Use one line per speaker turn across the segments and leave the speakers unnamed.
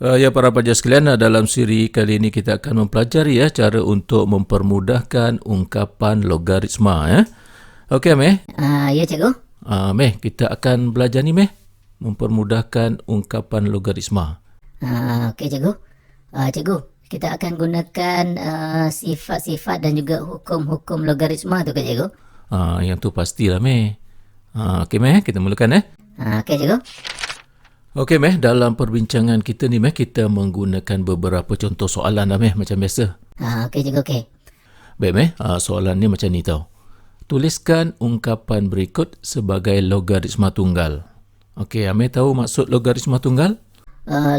Ya para pelajar sekalian, dalam siri kali ini kita akan mempelajari cara untuk mempermudahkan ungkapan logaritma. Okey Meh.
Ya cikgu.
Meh, kita akan belajar ni Meh, mempermudahkan ungkapan logaritma.
Okey cikgu. Cikgu, kita akan gunakan sifat-sifat dan juga hukum-hukum logaritma tu ke cikgu?
Yang tu pastilah Meh. Okey Meh, kita mulakan
Okey cikgu.
Okey Meh, dalam perbincangan kita ni Meh, kita menggunakan beberapa contoh soalan dah Meh, macam biasa.
Okey cikgu, okey.
Baik Meh, soalan ni macam ni tau. Tuliskan ungkapan berikut sebagai logaritma tunggal. Okey, Amir tahu maksud logaritma tunggal?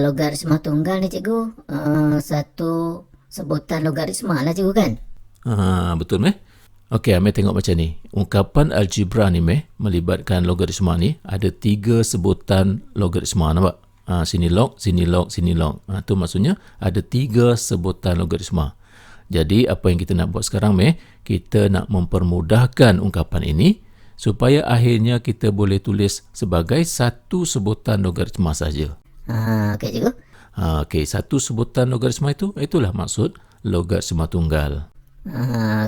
Logaritma tunggal ni cikgu, satu sebutan logaritma lah cikgu kan?
Betul Meh? Okey, Amir tengok macam ni. Ungkapan algebra ni Meh, melibatkan logaritma ni, ada 3 sebutan logaritma, nampak? Sini log, sini log, sini log. Tu maksudnya ada 3 sebutan logaritma. Jadi apa yang kita nak buat sekarang Meh, kita nak mempermudahkan ungkapan ini supaya akhirnya kita boleh tulis sebagai satu sebutan logaritma saja.
Okey cikgu.
Okey, satu sebutan logaritma itulah maksud logaritma tunggal.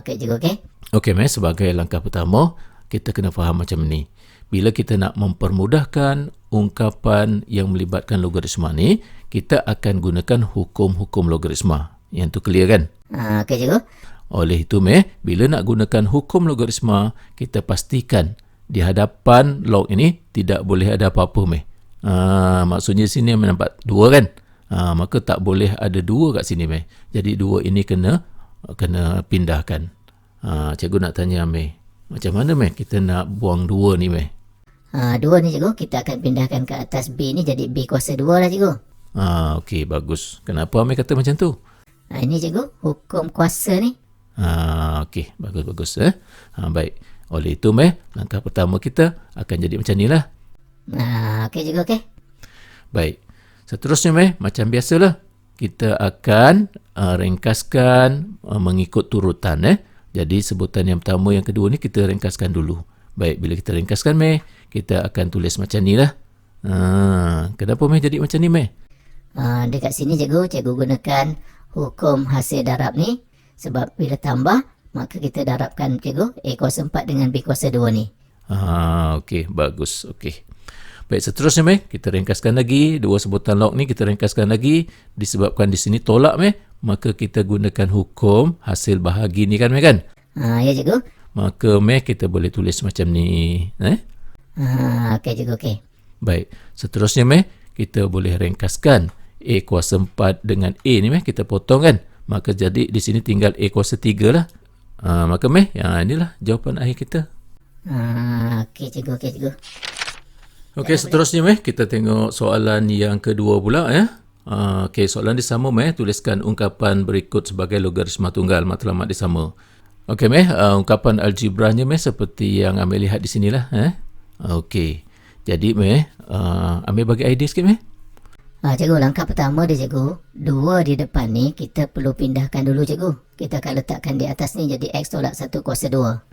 Okey cikgu, okey.
Okey Meh, sebagai langkah pertama, kita kena faham macam ni. Bila kita nak mempermudahkan ungkapan yang melibatkan logaritma ni, kita akan gunakan hukum-hukum logaritma. Yang tu clear kan?
Okey cikgu.
Oleh itu Meh, bila nak gunakan hukum logaritma, kita pastikan di hadapan log ini tidak boleh ada apa-apa Meh. Maksudnya sini nampak 2 kan? Maka tak boleh ada 2 kat sini Meh. Jadi 2 ini kena pindahkan. Cikgu nak tanya Meh, macam mana Meh kita nak buang 2 ni Meh?
2 ni cikgu, kita akan pindahkan ke atas B ni jadi B kuasa 2 lah cikgu.
Okey, bagus. Kenapa Meh kata macam tu?
Ini cikgu, hukum kuasa ni.
Okey, bagus-bagus. Baik. Oleh itu Meh, langkah pertama kita akan jadi macam ni lah.
Okey cikgu, okey.
Baik. Seterusnya Meh, macam biasalah, kita akan ringkaskan mengikut turutan. Jadi sebutan yang pertama, yang kedua ni kita ringkaskan dulu. Baik, bila kita ringkaskan Meh, kita akan tulis macam ni lah. Kenapa Meh jadi macam ni Meh?
Dekat sini cikgu gunakan hukum hasil darab ni. Sebab bila tambah, maka kita darabkan cikgu A kuasa 4 dengan B kuasa 2 ni.
Okey, bagus. Okey. Baik, seterusnya Meh, kita ringkaskan lagi. 2 sebutan log ni kita ringkaskan lagi. Disebabkan di sini tolak Meh, maka kita gunakan hukum hasil bahagi ni kan Meh kan?
Ya cikgu.
Maka Meh kita boleh tulis macam ni.
Okey cikgu, okey.
Baik, seterusnya Meh, kita boleh ringkaskan A kuasa 4 dengan A ni Meh, kita potong kan? Maka jadi di sini tinggal A kuasa 3 lah. Maka Meh, inilah jawapan akhir kita.
Okey cikgu, okey cikgu.
Okey, seterusnya Meh, kita tengok soalan yang kedua pula Okey, soalan dia sama Meh, tuliskan ungkapan berikut sebagai logaritma tunggal, matlamat dia sama. Okey Meh, ungkapan algebranya Meh seperti yang Amir lihat di sinilah. Okey. Jadi Meh, Amir bagi idea sikit Meh.
Cikgu, langkah pertama dia cikgu, 2 di depan ni kita perlu pindahkan dulu cikgu. Kita akan letakkan di atas ni jadi X tolak 1 kuasa 2.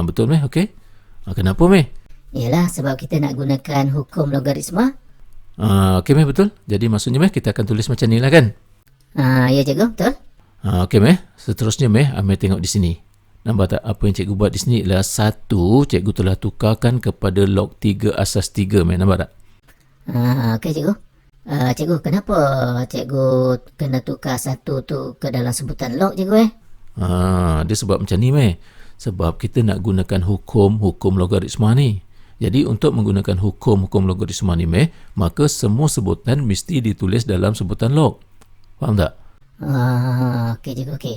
Betul Meh, okey. Kenapa Meh?
Yalah, sebab kita nak gunakan hukum logaritma.
Okey Meh, betul. Jadi maksudnya Meh, kita akan tulis macam ni lah kan?
Ya cikgu, betul.
Okey Meh, seterusnya Meh, Amir tengok di sini. Nampak tak apa yang cikgu buat di sini ialah 1 cikgu telah tukarkan kepada log 3 asas 3 Meh, nampak tak?
Okey cikgu. Cikgu, kenapa cikgu kena tukar 1 tu ke dalam sebutan log cikgu
Dia sebab macam ni Meh. Sebab kita nak gunakan hukum logaritma ni. Jadi untuk menggunakan hukum logaritma ni Meh, maka semua sebutan mesti ditulis dalam sebutan log. Faham tak?
Okey cikgu, okey.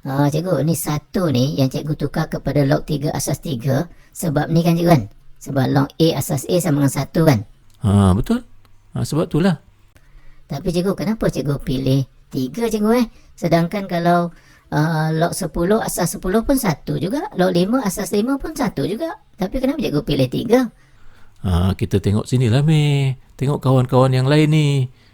Cikgu, ni 1 ni yang cikgu tukar kepada log 3 asas 3. Sebab ni kan cikgu kan? Sebab log A asas A sama dengan 1 kan?
Betul. Sebab itulah.
Tapi cikgu, kenapa cikgu pilih 3 cikgu Sedangkan kalau log 10 asas 10 pun 1 juga. Log 5 asas 5 pun 1 juga. Tapi kenapa cikgu pilih 3?
Kita tengok sinilah Meh. Tengok kawan-kawan yang lain ni.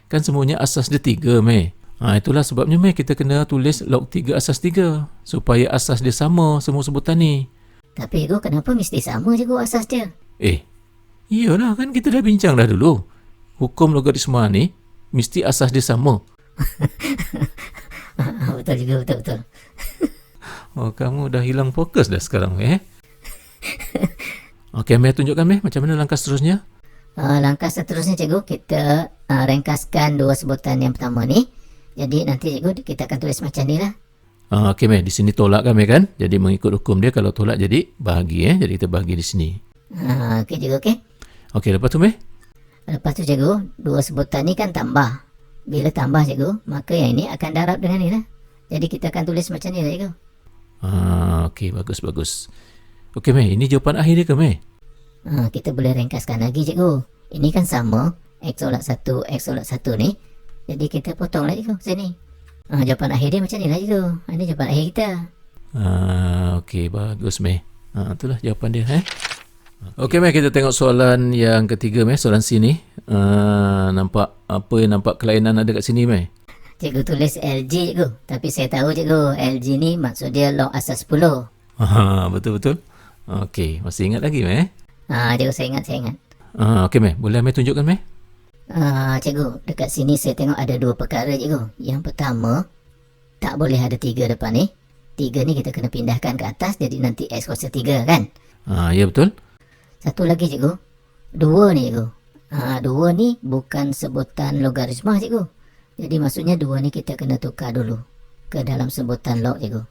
Kan semuanya asas dia 3 Meh. Itulah sebabnya Meh, kita kena tulis log 3 asas 3. Supaya asas dia sama semua sebutan ni.
Tapi cikgu, kenapa mesti sama cikgu asas dia?
Iyalah kan kita dah bincang dah dulu. Hukum logaritma ni mesti asas dia sama.
Betul juga, betul.
Oh, kamu dah hilang fokus dah sekarang, Okey, Meh tunjukkan, Meh, macam mana langkah seterusnya?
Langkah seterusnya cikgu, kita ringkaskan dua sebutan yang pertama ni. Jadi nanti cikgu kita akan tulis macam ni lah.
Okey, Meh, di sini tolak kan, Meh, kan? Jadi mengikut hukum dia, kalau tolak jadi bahagi, Jadi kita bahagi di sini.
Okey cikgu, okey.
Okey, lepas tu, Meh?
Lepas tu cikgu, dua sebutan ni kan tambah. Bila tambah cikgu, maka yang ini akan darab dengan ni lah. Jadi kita akan tulis macam ni lah cikgu.
Okey, bagus. Okey, Meh, ini jawapan akhir dia ke, Meh?
Kita boleh ringkaskan lagi cikgu. Ini kan sama, X tolak 1, X tolak 1 ni. Jadi kita potong lah cikgu sini. Jawapan akhir dia macam ni lah cikgu. Ini jawapan akhir kita.
Okey, bagus, Meh. Itulah jawapan dia, Okey, Meh, kita tengok soalan yang ketiga, Meh. Soalan sini. Nampak apa yang nampak kelainan ada kat sini, Meh?
Cikgu tulis LG cikgu. Tapi saya tahu cikgu, LG ni maksud dia log asas 10.
Betul. Okey, masih ingat lagi, Meh?
Cikgu saya ingat.
Okey, Meh. Boleh Meh tunjukkan, Meh?
Cikgu, dekat sini saya tengok ada dua perkara cikgu. Yang pertama, tak boleh ada 3 depan ni. 3 ni kita kena pindahkan ke atas, jadi nanti X kuasa 3 kan?
Ya, betul.
Satu lagi cikgu, 2 ni cikgu. 2 ni bukan sebutan logaritma cikgu. Jadi maksudnya 2 ni kita kena tukar dulu ke dalam sebutan log cikgu.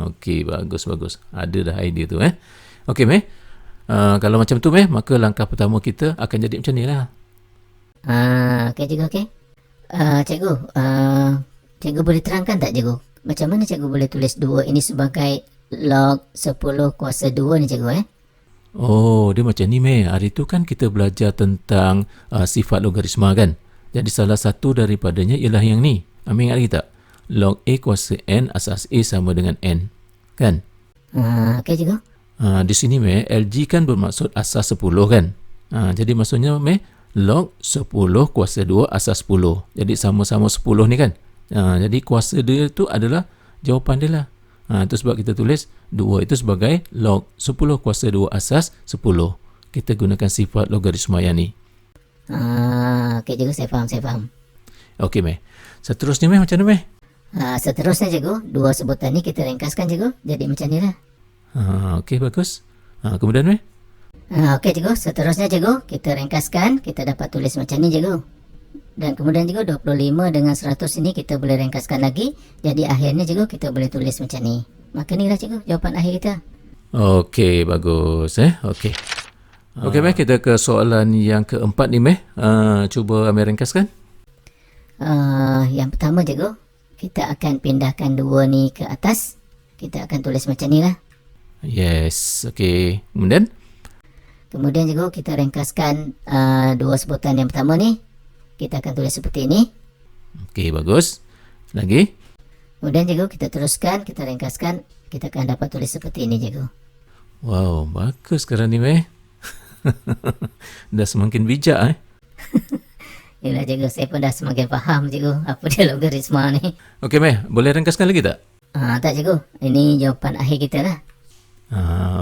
Okey, bagus. Ada dah idea tu, Okey, Meh. Kalau macam tu, Meh, maka langkah pertama kita akan jadi macam ni lah.
Okey cikgu, okey. Cikgu, cikgu boleh terangkan tak cikgu? Macam mana cikgu boleh tulis 2 ini sebagai log 10 kuasa 2 ni cikgu,
Oh, dia macam ni, Meh. Hari tu kan kita belajar tentang sifat logaritma kan? Jadi salah satu daripadanya ialah yang ni. Ambil ingat lagi tak? Log A kuasa N asas A sama dengan N. Kan?
Okey cikgu.
Di sini, Meh, LG kan bermaksud asas 10 kan? Jadi maksudnya, Meh, log 10 kuasa 2 asas 10. Jadi sama-sama 10 ni kan? Jadi kuasa dia tu adalah jawapan dia lah. Itu sebab kita tulis 2 itu sebagai log 10 kuasa 2 asas 10. Kita gunakan sifat logaritma yang ni.
Okey cikgu, saya faham.
Okey, Meh. Seterusnya, Meh, macam mana, Meh?
Seterusnya cikgu, 2 sebutan ni kita ringkaskan cikgu. Jadi macam ni lah.
Okey, bagus. Kemudian, Meh?
Okey cikgu, seterusnya cikgu, kita ringkaskan, kita dapat tulis macam ni cikgu. Dan kemudian cikgu, 25 dengan 100 ini kita boleh ringkaskan lagi. Jadi akhirnya cikgu, kita boleh tulis macam ni. Maka ni lah cikgu, jawapan akhir kita.
Okey, bagus, Okey. Okey, Meh, kita ke soalan yang keempat ni, Meh. Cuba Amir ringkaskan.
Yang pertama cikgu, kita akan pindahkan 2 ni ke atas. Kita akan tulis macam ni lah.
Yes, okey. Kemudian
cikgu, kita ringkaskan 2 sebutan yang pertama ni. Kita akan tulis seperti ini.
Okey, bagus. Lagi?
Kemudian cikgu, kita teruskan, kita ringkaskan. Kita akan dapat tulis seperti ini cikgu.
Wow, bagus sekarang ni, Meh. Dah semakin bijak,
Yelah cikgu, saya pun dah semakin faham cikgu apa dia logaritma ni.
Okey, Meh, boleh ringkaskan lagi tak?
Tak cikgu, ini jawapan akhir kita lah.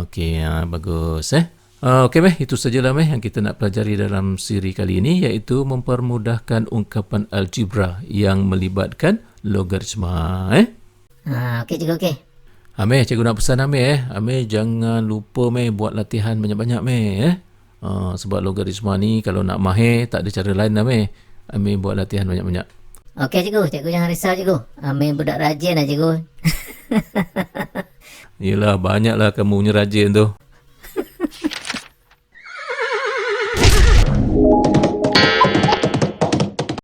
Okey, bagus, Okey, Meh, itu sajalah, Meh, yang kita nak pelajari dalam siri kali ini, iaitu mempermudahkan ungkapan algebra yang melibatkan logaritma,
Okey cikgu, okey.
Meh, cikgu nak pesan Amir, Amir jangan lupa, Meh, buat latihan banyak-banyak, Meh, sebab logaritma ni kalau nak mahir tak ada cara lain, Meh. Amir buat latihan banyak-banyak.
Okey cikgu, cikgu jangan risau cikgu. Amir budak rajin lah cikgu.
Yelah, banyaklah kamu punya rajin tu.